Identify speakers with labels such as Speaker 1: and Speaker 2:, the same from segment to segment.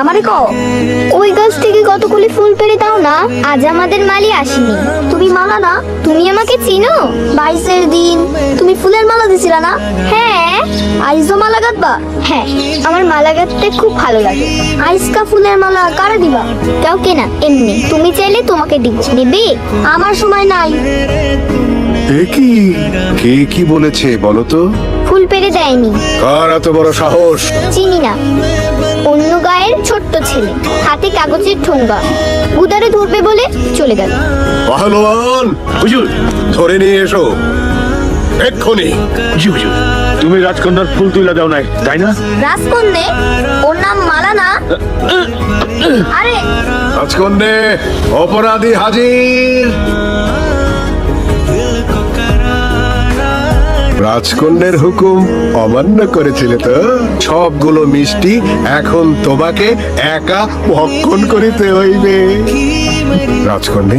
Speaker 1: আমারে কও ওই গাছ থেকে কতগুলি ফুল পেড়ে দাও না, আজ আমাদের মালি আসেনি। তুমি মালা না, তুমি আমাকে চিনো? 22-এর দিন তুমি ফুলের মালা দিছিলা না? হ্যাঁ। আইজও মালা গাঁথবা? হ্যাঁ, আমার মালা গাঁথতে খুব ভালো লাগে। আইসকা ফুলের মালা কারে দিবা? কাউকে না, এমনি। তুমি চাইলে তোমাকে দিব। নেবে? আমার সময় নাই।
Speaker 2: কে কি বলেছে বলো তো?
Speaker 1: ফুল পেড়ে দেয়নি।
Speaker 2: কার এত বড় সাহস?
Speaker 1: চিনি না। অন্য গায়ের ছোট্ট ছেলে, হাতে কাগজের ঠোঙ্গা, উদারে ধরবে বলে চলে গেল।
Speaker 2: পাহলোয়ান, হুজুর ধরে নিয়ে এসো এক্ষুনি।
Speaker 3: জি হুজুর, তুমি রাজকন্যার ফুল তুলে দাও নাই, তাই না?
Speaker 1: রাজকন্যে? ওর নাম মালা না? আরে
Speaker 2: রাজকন্যে, অপরাধী হাজির। রাজকন্যের হুকুম অমান্য করেছিলে তো? সবগুলো মিষ্টি এখন তোমাকে একা ভক্ষণ করিতে হইবে। রাজকন্যে,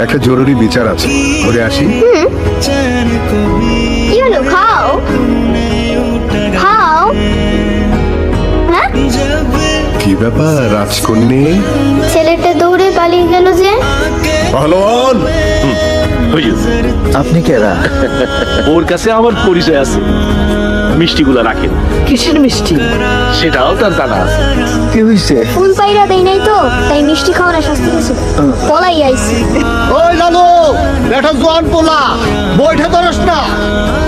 Speaker 2: একটা জরুরি বিচার আছে, করে আসি।
Speaker 1: কি হলো? খাও খাও। হ্যাঁ,
Speaker 2: কি ব্যাপার রাজকন্যে?
Speaker 1: ছেলেটা দৌড়ে পালিয়ে গেল যে।
Speaker 2: পাহলোয়ান,
Speaker 3: হুজুর,
Speaker 4: আপনি কেরা?
Speaker 3: ওর কাছে আমার পরিচয় আছে, মিষ্টিগুলো রাখেন।
Speaker 4: কিসের মিষ্টি?
Speaker 3: সেটাও তার জানা আছে।
Speaker 4: কি হইছে?
Speaker 1: ফুল পাইরা দেই নাই তো, তাই মিষ্টি খাওয়ার শাস্তি দিয়েছে। পলাই আইছি।
Speaker 5: ওই লালু, বেটা জোয়ান পোলা, বইটা ধরস না।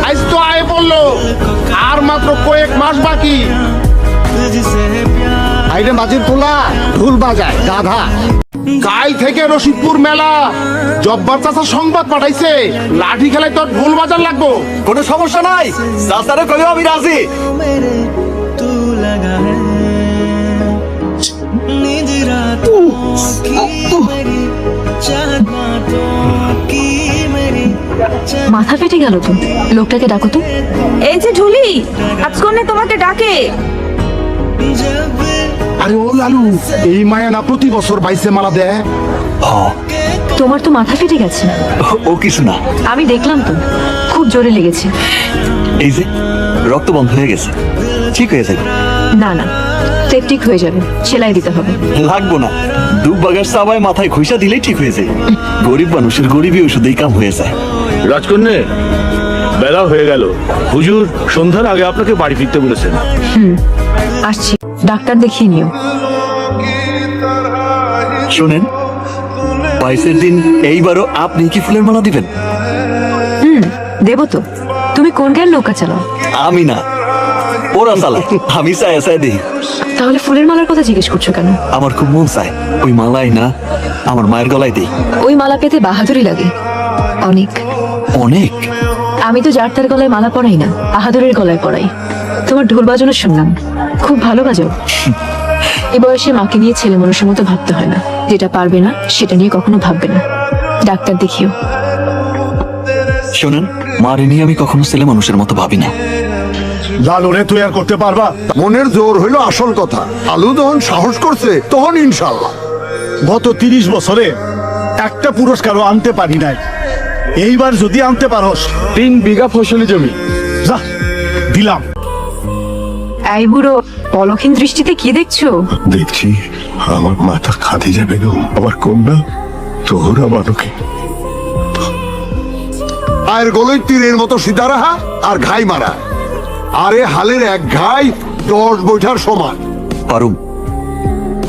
Speaker 5: আজ তো আয় পড়লো, আর মাত্র কয়েক মাস বাকি। আইরে মাঝির পোলা ঢোল বাজায় গাধা। কাল থেকে রশিদপুর মেলা, জব্বার চাচা সংবাদ পাঠাইছে, লাঠি খেলায় তোর ঢোল বাজার লাগবো।
Speaker 4: কোনো সমস্যা নাই, চাচারে কইও আমি রাজি।
Speaker 6: মাথা ফেটে গেল তো, লোকটাকে ডাকো তো।
Speaker 7: এই যে ঝুলি, রাজকন্যা তোমাকে ডাকে।
Speaker 5: আরে ও লালু, এই মায়া না প্রতি বছর বাইসে মালা দেয়।
Speaker 6: তোমার তো মাথা ফেটে গেছে।
Speaker 4: ও কিছু না,
Speaker 6: আমি দেখলাম তো, খুব জোরে লেগেছে।
Speaker 4: এই যে রক্ত বন্ধ হয়ে গেছে, ঠিক হয়ে যাবে।
Speaker 6: না না, সেপটিক হয়ে যাবে, সেলাই দিতে হবে।
Speaker 4: লাগবো না, দুব বাগার সাবায় মাথায় ঘুষা দিলেই ঠিক হয়ে যায়। গরিব মানুষের গরিবই ওষুধেই কাম হয়ে যায়।
Speaker 3: রাজকন্যা, বেলা হয়ে গেল, হুজুর সন্ধ্যার আগে আপনাকে বাড়ি ফিরতে বলেছেন।
Speaker 6: আসছি, ডাক্তার দেখিয়ে নিও।
Speaker 4: শোনেন, 22-এর দিন এইবারও আপনি কি ফুলের মালা দিবেন?
Speaker 6: দেবো তো। তুমি কোন গায়ের নৌকা চালাও?
Speaker 4: আমি না, ওরা চালায়, আমি চাই চাই দিই।
Speaker 6: তাহলে ফুলের মালার কথা জিজ্ঞেস করছো কেন?
Speaker 4: আমার খুব মন চায় ওই মালাই না আমার মায়ের গলায় দিই।
Speaker 6: ওই মালা পেতে বাহাদুরি লাগে অনেক।
Speaker 4: অনেক?
Speaker 6: আমি তো যার তার গলায় মালা পরাই না, বাহাদুরের গলায় পরাই। তোমার ঢোল বাজানো শুনলাম, খুব ভালো বাজাও। এ বয়সে মাকে নিয়ে ছেলে মানুষের মতো ভাবতে হয় না, যেটা পারবে না সেটা নিয়ে কখনো ভাববে না। ডাক্তার দেখিও।
Speaker 4: শোনেন, মারে নিয়ে আমি কখনো ছেলে মানুষের মতো ভাবি না।
Speaker 5: লালুরে তুই আর করতে পারবা?
Speaker 2: মনের জোর হইল আসল কথা। আলু যখন সাহস করছে তখন ইনশাল্লাহ।
Speaker 5: গত 30 বছরে একটা পুরস্কারও আনতে পারি নাই, এইবার যদি আনতে পারোস
Speaker 3: 3 বিঘা ফসলি জমি।
Speaker 5: যা দিলাম।
Speaker 6: এই বুড়ো, পলক্ষীন দৃষ্টিতে কি দেখছো?
Speaker 2: দেখছি আমার মাথা খাদিজা বেগম, আমার কন্যা তোহরা বালকে। আর গলই তীরের মতো সিধা রাহা আর ঘাই মারা। আরে হালের এক ঘাই 10 বৈঠার সমান।
Speaker 4: পারুম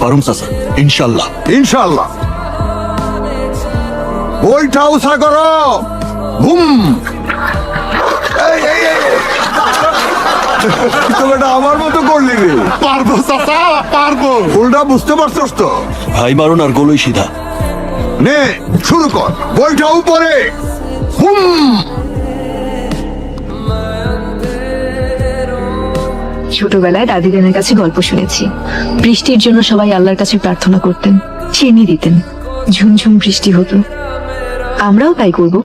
Speaker 4: পারুম চাচা, ইনশাল্লাহ।
Speaker 2: ইনশাল্লাহ। বইটা উষা করো। হুম, এই, এই, এই। তো এটা আমার মতো করলি রে।
Speaker 5: পারবো চাচা, পারবো।
Speaker 2: ফুলটা বুঝতে পারছস তো?
Speaker 4: ভাই মারুন আর গলই সিধা।
Speaker 2: নে শুরু কর, বইটা উপরে। হুম।
Speaker 6: ছোটবেলায় দাদি নানের কাছে গল্প শুনেছি, বৃষ্টির জন্য সবাই আল্লাহর কাছে প্রার্থনা করতেন, চিনি দিতেন, ঝুমঝুম বৃষ্টি হতো। আমরাও তাই করব।